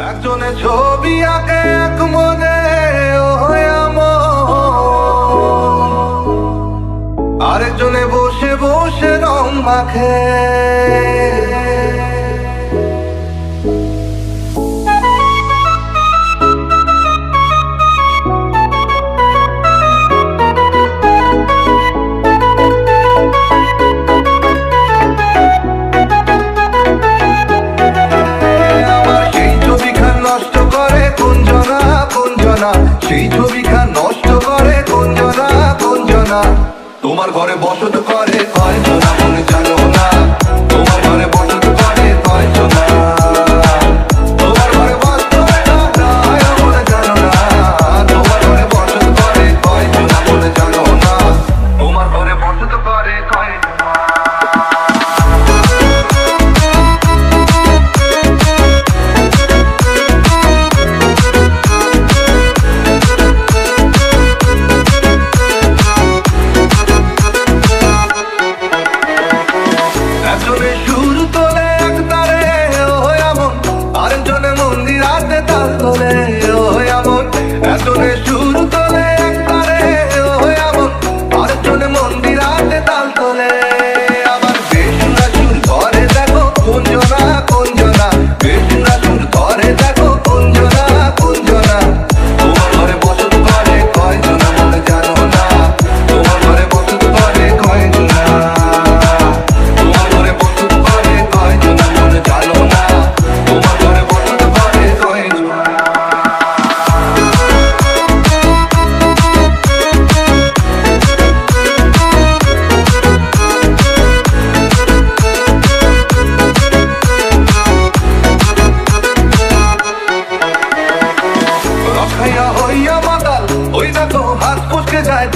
একজনে ছবি আঁকে এক মনে আরেকজনে বসে বসে রং মাখে। সেই ছবিখান নষ্ট করে কোনজনা কোনজনা, তোমার ঘরে বসত করে কয়জনা মনে জানো না, তোমার ঘরে বসত করে কয়জনা, তোমার ঘরে বসত মনে জানো না, তোমার ঘরে বসত করে কয়জনা মনে জানো না, তোমার ঘরে বসত করে কয়জনা। একজনে সুর তোলে এক তারে ও এমন, আরেকজনে মন্দিরাতে তাল তোলে ও এমন। একজনে সুর তোলে এক তারে ও এমন, আরেকজনে মন্দিরাতে তাল তোলে। আবার বেসুরা সুর করে দেখো কোনজনা কোনজনা, বেসুরা সুর করে দেখো কোনজনা কোনজনা, তোমার ঘরে বসত করে কয়জনা মনে জানো না, তোমার ঘরে বসত করে কয়জনা, হইয়া মাতাল ওই দেখো হাত ফুসকে যায়।